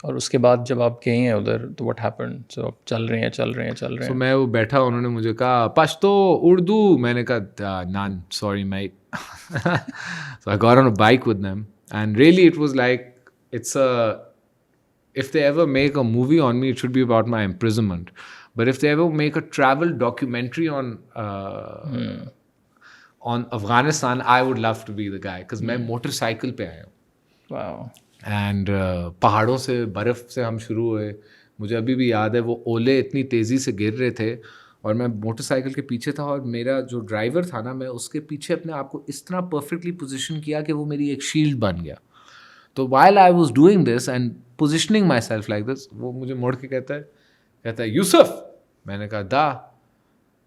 और उसके बाद जब आप गए हैं उधर तो व्हाट हैपेंड? सो आप चल रहे हैं So मैं वो बैठा, उन्होंने मुझे कहा पश्तो उर्दू, मैंने कहा none, sorry mate. So I got on a bike with them and really it was like, it's a, if they ever make a movie on me, it should be about my imprisonment. But if they ever make a travel documentary on Afghanistan, I would love to be the guy, because मैं motorcycle पे आया हूँ. Wow. And पहाड़ों से, बर्फ़ से हम शुरू हुए. मुझे अभी भी याद है वो ओले इतनी तेज़ी से गिर रहे थे और मैं मोटरसाइकिल के पीछे था, और मेरा जो ड्राइवर था ना, मैं उसके पीछे अपने आप को इस तरह परफेक्टली पोजीशन किया कि वो मेरी एक शील्ड बन गया. तो while I was doing this and positioning my self like this, वो मुझे मुड़ के कहता है यूसुफ. मैंने कहा दा.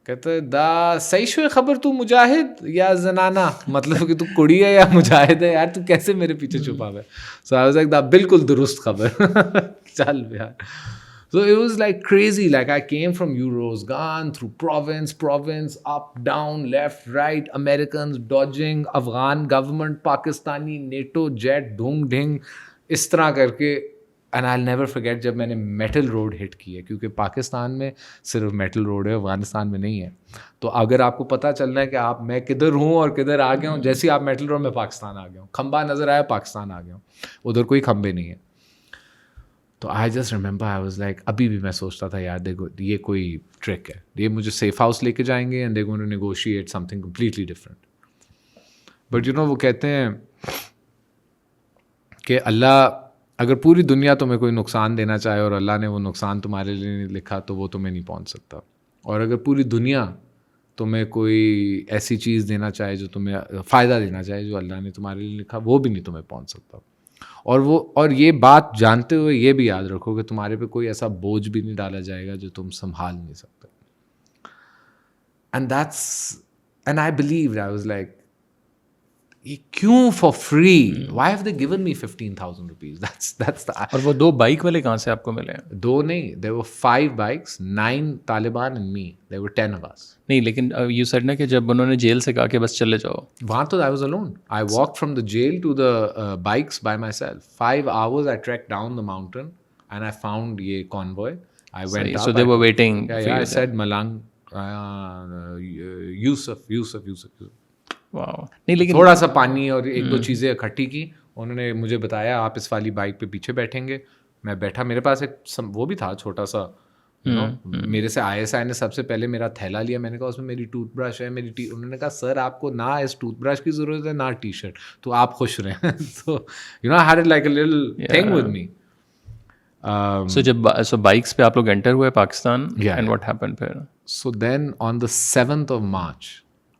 कहता है दा सही शो खबर, तू मुजाहिद या जनाना, मतलब कि तू कुड़ी है या मुजाहिद है यार, तू कैसे मेरे पीछे छुपा हुआ है. सो आई वाज लाइक दा बिल्कुल दुरुस्त खबर. चल यार. So it was like crazy. Like I came from Euros, gone through province, up, down, left, right, Americans dodging, Afghan government, Pakistani, NATO jet, dhung dhing, इस तरह करके. एंड आई नेवर फॉरगेट जब मैंने मेटल रोड हिट की है, क्योंकि पाकिस्तान में सिर्फ मेटल रोड है, अफगानिस्तान में नहीं है. तो अगर आपको पता चलना है कि मैं किधर हूँ और किधर आ गया हूँ, जैसे ही आप मेटल रोड में पाकिस्तान आ गया हूँ, खंबा नज़र आया पाकिस्तान आ गया हूँ, उधर कोई खंबे नहीं है. तो I just remember I was like, अभी भी मैं सोचता था यार देखो ये कोई ट्रिक है, ये मुझे सेफ हाउस लेके जाएंगे and they going to negotiate something completely different. But you know वो कहते हैं कि अल्लाह, अगर पूरी दुनिया तुम्हें कोई नुकसान देना चाहे और अल्लाह ने वो नुकसान तुम्हारे लिए नहीं लिखा, तो वो तुम्हें नहीं पहुंच सकता. और अगर पूरी दुनिया तुम्हें कोई ऐसी चीज़ देना चाहे जो तुम्हें फ़ायदा देना चाहे, जो अल्लाह ने तुम्हारे लिए लिखा, वो भी नहीं तुम्हें पहुंच सकता. और ये बात जानते हुए ये भी याद रखो कि तुम्हारे पे कोई ऐसा बोझ भी नहीं डाला जाएगा जो तुम संभाल नहीं सकते. And I believe, I was like, ये क्यों for free, why have they given me 15,000 rupees. That's the. और वो 2 बाइक वाले कहाँ से आपको मिले? 2 नहीं, there were 5 bikes, 9 Taliban and me, there were 10 of us. नहीं, लेकिन यू सेड ना कि जब उन्होंने जेल से कहा कि बस चले जाओ, वहाँ तो I was alone. I walked from the jail to the bikes by myself. 5 hours I track down the mountain and I found ये convoy. I went so they were waiting for I you. Said Malang, Yusuf. Wow. नहीं, लेकिन थोड़ा सा पानी और 1-2 चीज़ें इकट्ठी की. उन्होंने मुझे बताया आप इस वाली बाइक पे पीछे बैठेंगे. मैं बैठा, मेरे पास वो भी था छोटा सा, मेरे से ISI ने सबसे पहले मेरा थैला लिया. मैंने कहा उसमें मेरी टूथब्रश है, उन्होंने कहा सर आपको ना इस टूथब्रश की ज़रूरत है ना टी-शर्ट, तो आप खुश रहें. तो you know I had like a little thing with me. So bikes पे आप लोग एंटर हुए पाकिस्तान, एंड व्हाट हैपेंड फिर? So then on the 7th of March,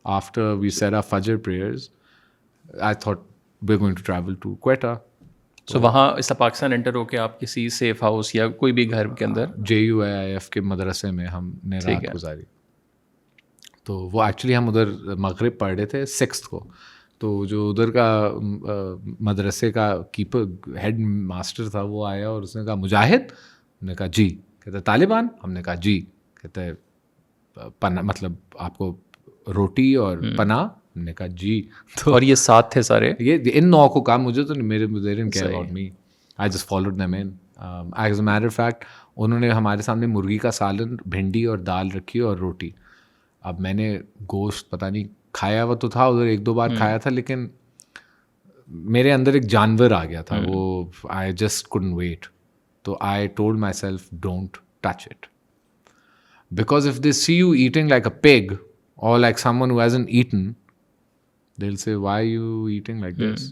after we said our Fajr prayers, I thought we're going to travel to Quetta. सो वहाँ इस Pakistan enter होके आप किसी सेफ हाउस या कोई भी घर के अंदर? JUIF के मदरसे में हमने रात गुजारी. तो वो एक्चुअली हम उधर मगरिब पढ़ रहे थे 6th को. तो जो उधर का मदरसे का कीपर हेड मास्टर था, वो आया और उसने कहा मुजाहिद. हमने कहा जी. कहता तालिबान. हमने कहा जी. कहता है पना, मतलब आपको रोटी और पना. हमने कहा जी. तो और ये 7 थे सारे? ये इन 9 को कहा, मुझे तो मेरे didn't care about me. I just followed them in. As a matter of fact, उन्होंने हमारे सामने मुर्गी का सालन, भिंडी और दाल रखी और रोटी. अब मैंने गोश्त पता नहीं खाया हुआ तो था उधर, 1-2 बार खाया था, लेकिन मेरे अंदर एक जानवर आ गया था. वो आई जस्ट couldn't wait. तो आई told myself don't touch it. Because if they see you eating like a pig or like someone who hasn't eaten, they'll say, why are you eating like this?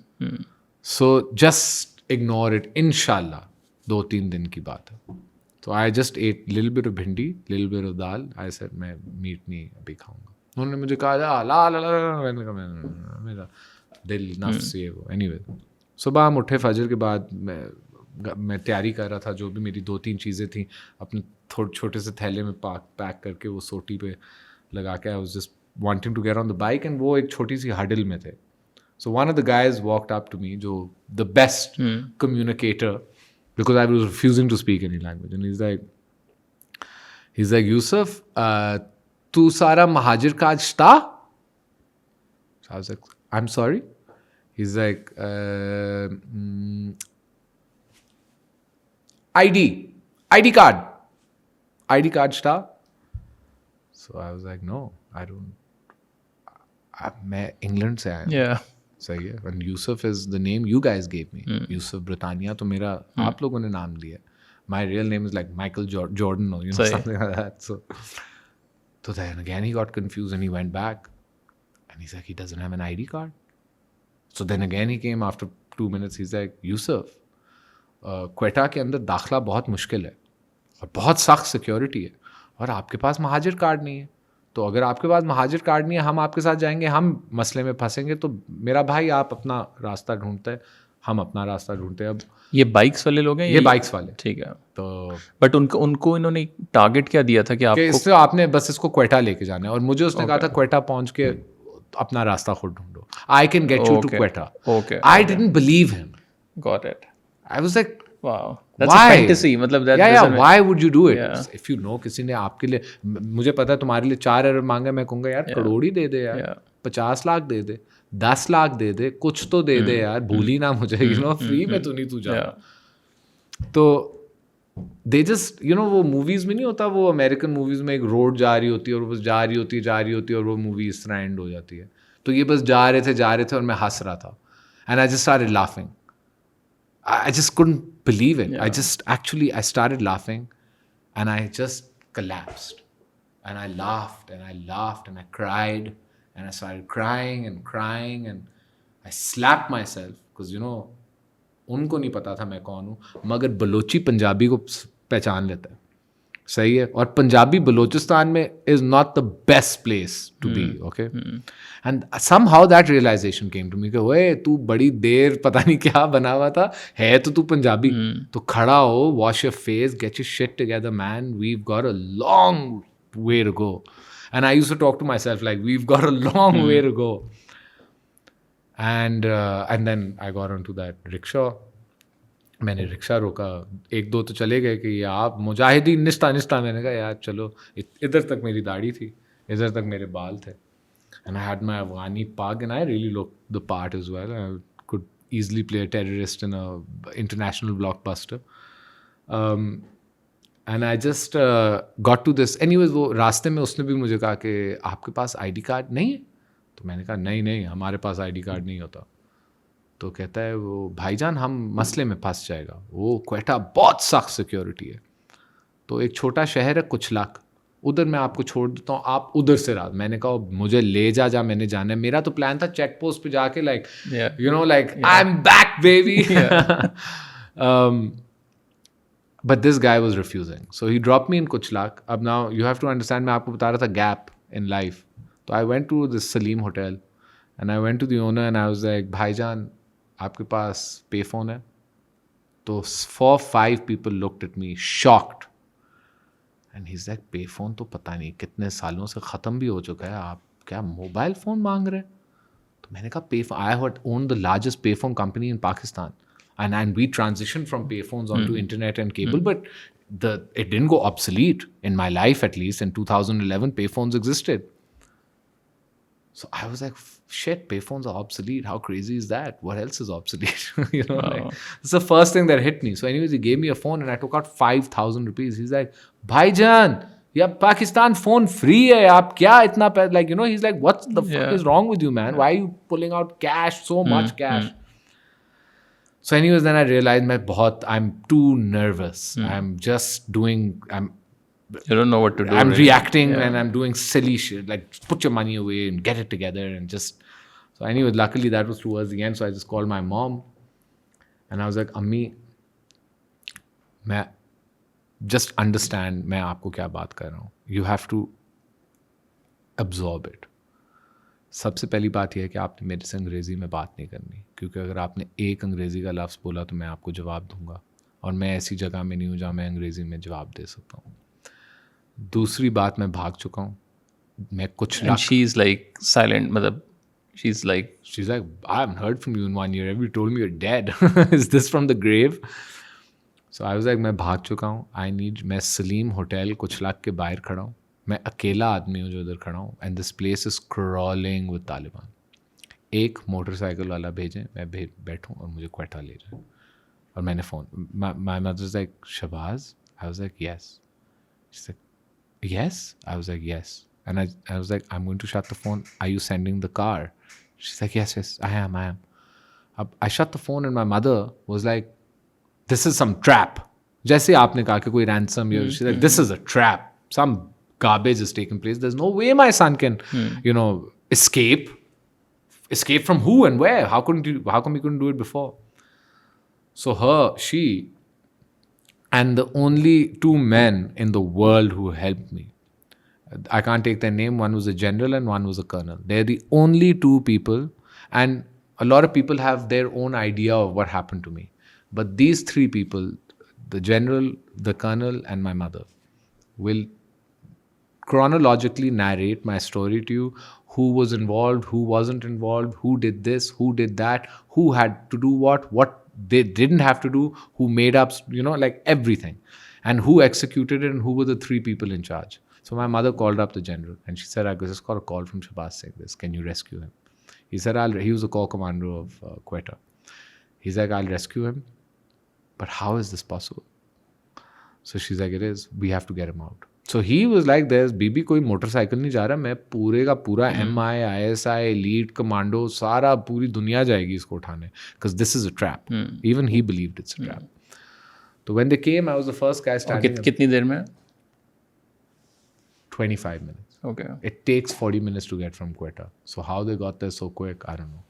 So just ignore it. Inshallah, 2-3 दिन की बात है. So I just ate little bit of bhindi, little bit of dal. I said, मैं meet नहीं अभी खाऊंगा. उन्होंने मुझे कहा ला ला ला, मैंने कहा मेरा दिल नफ्स ये वो. Anyway, सुबह हम उठे, फजर के बाद मैं तैयारी कर रहा था. जो भी मेरी 2-3 चीज़ें थी अपने थोड़े छोटे से थैले में पैक करके वो सोटी पे लगा के, I was just wanting to get on the bike, and वो एक छोटी सी हडल में थे. So one of the guys walked up to me, जो the best communicator, because I was refusing to speak any language, and he's like Yusuf, तू सारा Muhajir का आज था? So I was like, I'm sorry. He's like, ID card star. So I was like, no, I don't. मैं England से आया हूँ. Yeah. सही है. And Yusuf is the name you guys gave me. Yusuf Britannia तो मेरा आप लोगों ने नाम दिया. My real name is like Michael Jordan or something like that. So then again he got confused and he went back and he's like, he doesn't have an ID card. So then again he came after 2 minutes. He's like, Yusuf, Quetta के अंदर दाखला बहुत मुश्किल है और बहुत सख्त security है और आपके पास महाजिर कार्ड नहीं है. तो अगर आपके पास महाजिर कार्ड नहीं है, हम आपके साथ जाएंगे, हम मसले में फंसेंगे. तो मेरा भाई आप अपना रास्ता ढूंढते हैं, हम अपना रास्ता ढूंढते हैं. अब ये बाइक्स वाले लोग हैं? ये बाइक्स वाले. ठीक है. तो बट उनको इन्होंने टारगेट क्या दिया था कि आपको इससे आपने बस इसको क्वेटा लेके जाना है. और मुझे उसने कहा था क्वेटा पहुंच के अपना रास्ता खुद ढूंढो. I can get you to Quetta. I didn't believe him. Got it. I was like, wow, that's a fantasy. मतलब that why would you do it? If you know किसी ने आपके लिए, मुझे पता है तुम्हारे लिए 4 अरब मांगा, मैं कहूँगा यार करोड़ ही दे दे यार, 50 लाख दे दे, 10 लाख दे दे, कुछ तो दे दे यार, भूली ना मुझे, फ्री में तो नहीं तू जा. तो they just वो मूवीज में नहीं होता, वो अमेरिकन मूवीज में एक रोड जा रही होती है और बस जा रही होती है और वो मूवी इस तरह एंड हो जाती है. तो ये बस जा रहे थे और मैं हंस रहा था. And I just started laughing. I just couldn't believe it. Yeah. I started laughing and I just collapsed. And I laughed and I laughed and I cried and I started crying and I slapped myself because उनको नहीं पता था मैं कौन हूँ, मगर बलोची पंजाबी को पहचान लेता है. सही है. और पंजाबी बलोचिस्तान में is not the best place to be. Okay. And somehow that realization came to me कि ओए तू बड़ी देर पता नहीं क्या बना हुआ था, है तो तू पंजाबी. तो खड़ा हो, wash your face, get your shit together man, we have got a long way to go. And I used to talk to my self like we have got a long way to go. And then I got on to that rickshaw. मैंने rickshaw रोका, 1-2 तो चले गए कि आप मुजाहिदीन निस्ता. मैंने कहा यार चलो. इधर तक मेरी दाढ़ी थी, इधर तक मेरे बाल थे. And I had my Afghani pag and I really look the part as well. I could easily play a terrorist in a international blockbuster. And I just got to this. Anyways वो रास्ते में उसने भी मुझे कहा कि आपके पास ID कार्ड नहीं है? तो मैंने कहा नहीं हमारे पास ID कार्ड नहीं होता. तो कहता है वो भाईजान हम मसले में फंस जाएगा, वो क्वेटा बहुत सख्त सिक्योरिटी है. तो एक छोटा शहर है कुचलाक, उधर मैं आपको छोड़ देता हूँ, आप उधर से रहा. मैंने कहा मुझे ले जा, मैंने जाना है. मेरा तो प्लान था चेक पोस्ट पे जाके like I am back baby. But this guy was refusing, so he drop me in Kuchlak. अब now you have to understand, मैं आपको बता रहा था गैप इन लाइफ. तो I went to this Salim hotel and I went to the owner and I was like भाईजान आपके पास पे फोन है? तो 4-5 people looked at me shocked and he's like पे फोन तो पता नहीं कितने सालों से ख़त्म भी हो चुका है, आप क्या मोबाइल फ़ोन मांग रहे हैं? तो मैंने कहा पे phone, I had owned the largest payphone company in Pakistan and we transitioned from payphones onto internet and cable, but it didn't go obsolete in my life. At least in 2011 payphones existed. So I was like, shit, payphones are obsolete. How crazy is that? What else is obsolete? It's the first thing that hit me. So anyways, he gave me a phone and I took out 5,000 rupees. He's like, Bhaijan, yeah, Pakistan phone free hai. Aap kya itna he's like, what the fuck is wrong with you, man? Why are you pulling out cash, so much cash? So anyways, then I realized I'm too nervous. You don't know what to do. I'm reacting and I'm doing silly shit, like put your money away and get it together and just. So anyway, luckily that was towards the end. So I just called my mom and I was like, Ammi, just understand मैं आपको क्या बात कर रहा हूँ. You have to absorb it. सबसे पहली बात यह है कि आपने मेरे से अंग्रेज़ी में बात नहीं करनी, क्योंकि अगर आपने एक अंग्रेज़ी का लफ्ज़ बोला तो मैं आपको जवाब दूंगा और मैं ऐसी जगह में नहीं हूँ जहाँ मैं अंग्रेज़ी में जवाब दे सकता हूँ. दूसरी बात, मैं भाग चुका हूँ. मैं कुछ she's like silent, मतलब she's like I haven't heard from you in 1 year. Have you told me you're dead? Is this from the grave? So I was like, मैं भाग चुका हूँ. मैं सलीम होटल कुचलाक के बाहर खड़ा हूँ. मैं अकेला आदमी हूँ जो उधर खड़ा हूँ. And this place is crawling with Taliban. एक मोटरसाइकिल वाला भेजें, मैं बैठूँ और मुझे क्वेटा ले जाए. और मैंने phone, my mother's like, Shahbaz? I was like, yes. She's like, yes? I was like, yes. And I was like, I'm going to shut the phone. Are you sending the car? She's like, yes, I am. I shut the phone and my mother was like, this is some trap. जैसे आपने कहा कि कोई ransom, she's like, this is a trap. Some garbage is taking place. There's no way my son can, escape. Escape from who and where? How come you couldn't do it before? So she, and the only two men in the world who helped me, I can't take their name. One was a general and one was a colonel. They're the only two people, and a lot of people have their own idea of what happened to me. But these three people, the general, the colonel, and my mother, will chronologically narrate my story to you. Who was involved, who wasn't involved, who did this, who did that, who had to do what they didn't have to do, who made up, like everything, and who executed it, and who were the three people in charge. So my mother called up the general and she said, I just got a call from Shahbaz saying this. Can you rescue him? He said, he was the corps commander of Quetta. He's like, I'll rescue him. But how is this possible? So she's like, it is. We have to get him out. So he was like, there's बीबी कोई motorcycle नहीं जा रहा, मैं पूरे का पूरा MI, ISI, elite commando, सारा पूरी दुनिया जाएगी इसको उठाने, because this is a trap. Even he believed it's a trap. So when they came, I was the first guy standing. कितनी देर में? 25 minutes. Okay. It takes 40 minutes to get from Quetta. So how they got there so quick, I don't know.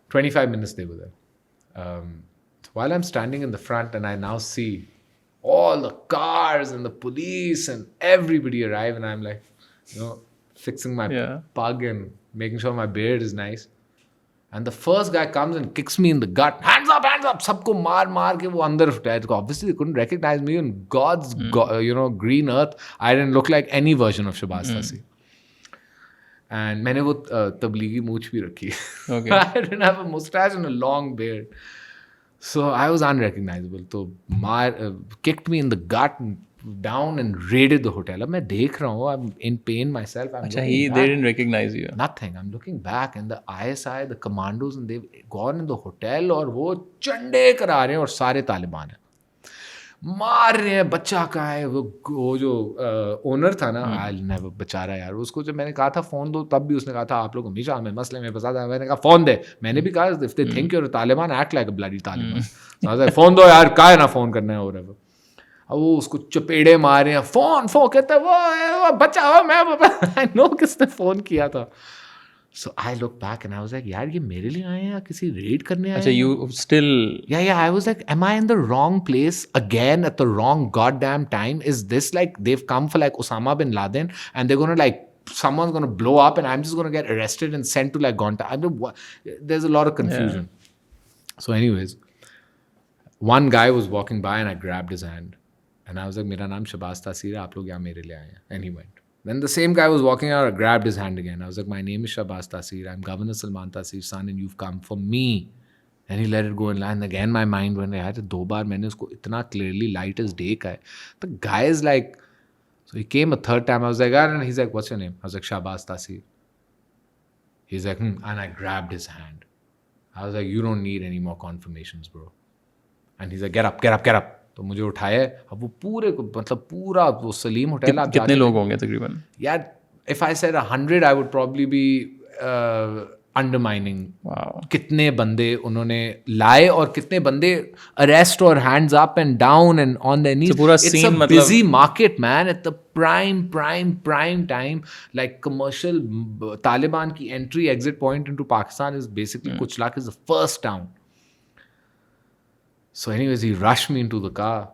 25 minutes they were there. So while I'm standing in the front and I now see all the cars and the police and everybody arrive, and I'm like, fixing my pug and making sure my beard is nice. And the first guy comes and kicks me in the gut. Hands up! Sabko maar ke wo andar uthaya. Obviously, they couldn't recognize me. On God's, green earth, I didn't look like any version of Shahbaz Taseer. And मैंने वो तबलीगी मूछ भी रखी. Okay. I didn't have a mustache and a long beard. So I was unrecognizable. So kicked me in the gut and down and raided the hotel. अब मैं देख रहा हूँ, I'm in pain myself. They didn't recognize you. Nothing. I'm looking back and the ISI, the commandos, and they've gone in the hotel और वो चंडे करा रहे हैं और सारे तालिबान हैं. मार रहे हैं, बच्चा कहाँ है, वो जो ओनर था ना, आई नेवर, बेचारा यार, उसको जब मैंने कहा था फ़ोन दो, तब भी उसने कहा था आप लोग हमेशा हमें मसले में फंसा था. मैंने कहा फ़ोन दे. मैंने भी कहा if they think you're Taliban, act like a bloody Taliban. Phone दो यार, काहे ना फ़ोन करना है. और अब वो उसको चपेड़े मारे हैं, फ़ोन कहते हैं वो बच्चा हो, मैं आई नो किसने फ़ोन किया था. So I looked back and I was like, यार ये मेरे लिए आए हैं या किसी रेड करने आए हैं? अच्छा, you still... Yeah, I was like, am I in the wrong place again at the wrong goddamn time? Is this like they've come for like Osama bin Laden and they're going to like, someone's going to blow up and I'm just going to get arrested and sent to like Guantanamo? I mean, there's a lot of confusion. Yeah. So anyways, one guy was walking by and I grabbed his hand and I was like, मेरा नाम शहबाज तासीर है, आप लोग यहाँ मेरे लिए आए हैं. And he went. Then the same guy was walking out, I grabbed his hand again. I was like, my name is Shahbaz Taseer. I'm Governor Salman Taseer's son and you've come for me. And he let it go and land. Again, my mind went, yaar, दो बार मैंने उसको इतना clearly light as day का है. The guy is like, so he came a third time. I was like, and he's like, what's your name? I was like, Shahbaz Taseer. He's like, and I grabbed his hand. I was like, you don't need any more confirmations, bro. And he's like, get up. तो मुझे उठाया. अब वो पूरा वो Salim hotel. आप कितने लोग होंगे तकरीबन? यार, if I said 100, I would probably be undermining. Wow. कितने बंदे उन्होंने लाए और कितने बंदे arrest और hands up and down and on their knees. So पूरा it's scene a busy market, man. At the prime time, like commercial Taliban की entry exit point into Pakistan is basically Kuchlak is the first town. So anyways, he rushed me into the car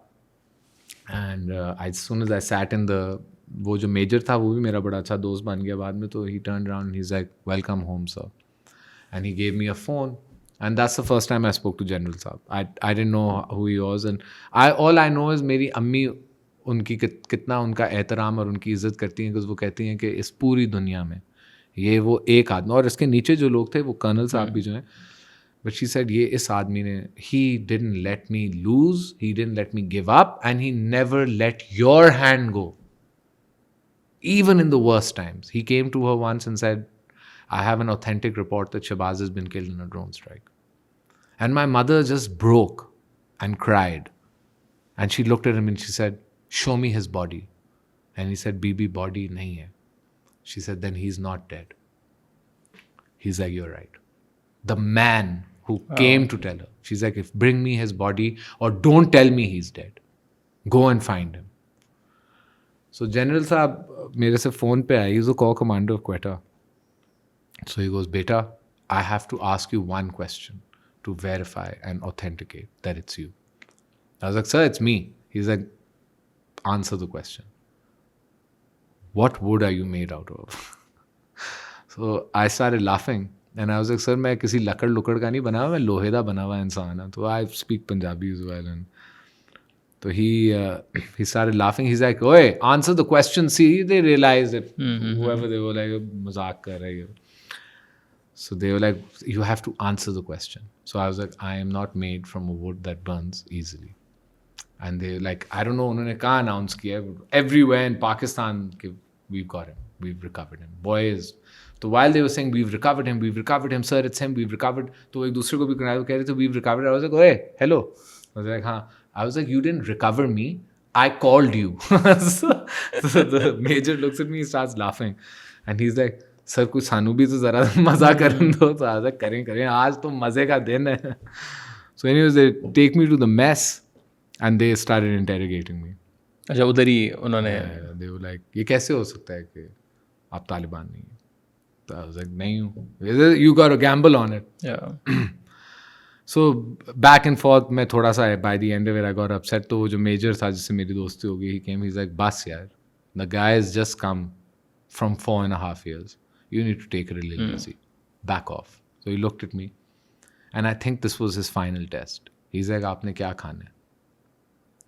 and as soon as I sat in the, वो जो major था वो भी मेरा बड़ा अच्छा दोस्त बन गया बाद में. तो he turned around and he's like, welcome home, sir. And he gave me a phone. And that's the first time I spoke to General Saab. I didn't know who he was. And all I know is मेरी अम्मी उनकी कितना उनका एहतराम और उनकी इज़्ज़त करती हैं, because वो कहती हैं कि इस पूरी दुनिया में ये वो एक आदमी, और इसके नीचे जो लोग थे वो कर्नल साहब भी जो हैं, but she said ये इस आदमी ने, he didn't let me lose, he didn't let me give up, and he never let your hand go. Even in the worst times. He came to her once and said, I have an authentic report that Shahbaz has been killed in a drone strike. And my mother just broke. and cried. And she looked at him and she said, show me his body. And he said, Bibi, body nahi hai. She said, then he's not dead. He's like, you're right. The man who came to tell her. She's like, bring me his body or don't tell me he's dead. Go and find him. So General Saab mere se phone pe aaya. He's the corps commander of Quetta. So he goes, beta, I have to ask you one question to verify and authenticate that it's you. I was like, sir, it's me. He's like, answer the question. What wood are you made out of? So I started laughing. And I was like, sir, मैं किसी लकड़ लुकड़ का नहीं बना हुआ, मैं लोहे दा बना हुआ इंसान हूँ. तो I speak Punjabi as well. And so he started laughing. He's like, "Oi, answer the question." See, they realized that whoever they were like, mazak kar rahe hai. So they were like, you have to answer the question. So I was like, I am not made from a wood that burns easily. And they like, I don't know, उन्होंने कहाँ announce किया. Everywhere in Pakistan, we've got him, we've recovered him. Boys. So while they were saying, we've recovered him, sir, it's him, we've recovered. तो एक दूसरे को भी कह रहे थे, we've recovered. I was like, hey, hello. I was like, हाँ. I was like, you didn't recover me. I called you. So the major looks at me, he starts laughing. And he's like, sir, कुछ सानू भी तो ज़रा मज़ा करने दो. So I was like, करें. आज तो मज़े का दिन है. So anyways, they take me to the mess. And they started interrogating me. अच्छा उधर ही उन्होंने They were like, ये कैसे हो सकता है कि आप तालिबान नहीं हैं? So I was like, नहीं हूँ. You got to gamble on it. Yeah. So back and forth मैं थोड़ा सा by the end of it I got upset. तो वो जो major था जिससे मेरी दोस्ती हो गई, he came, he's like, बस यार, the guy has just come from 4.5 years. You need to take it a little easy. Back off. So he looked at me. And I think this was his final test. He's like, आपने क्या खाना है?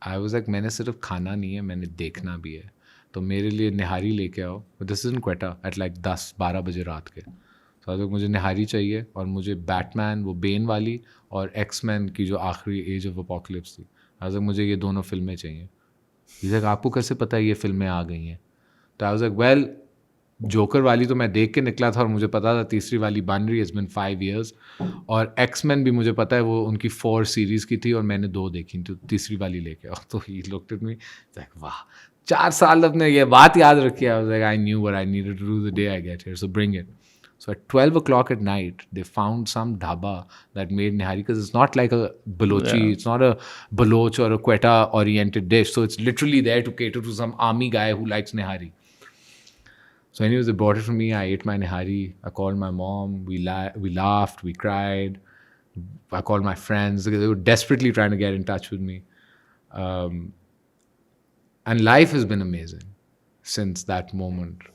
I was like, मैंने सिर्फ खाना नहीं है, मैंने देखना भी है. तो मेरे लिए निहारी लेके आओ. This is in Quetta at like 10-12 बजे रात के. तो so, मुझे निहारी चाहिए और मुझे बैटमैन वो बेन वाली और एक्समैन की जो आखिरी एज ऑफ अपोकलिप्स थी, आई वाज लाइक मुझे ये दोनों फिल्में चाहिए. लाइक आपको कैसे पता है ये फिल्में आ गई हैं? तो I was like well, joker वाली तो मैं देख के निकला था और मुझे पता था तीसरी वाली बन रही, इट्स बिन 5 years. और एक्समैन भी मुझे पता है वो उनकी 4 सीरीज़ की थी और मैंने 2 देखी, तो तीसरी वाली लेके आओ. तो he looked at me like, वाह, 4 साल अपने ये बात याद रखी. I was like, I knew what I needed to do the day I get here, so bring it. So at 12 o'clock at night, they found some dhaba that made nihari, because it's not like a balochi, it's not a baloch or a Quetta oriented dish. So it's literally there to cater to some army guy who likes nihari. So anyways, they brought it for me. I ate my nihari. I called my mom. We laughed. We cried. I called my friends. They were desperately trying to get in touch with me. And life has been amazing since that moment.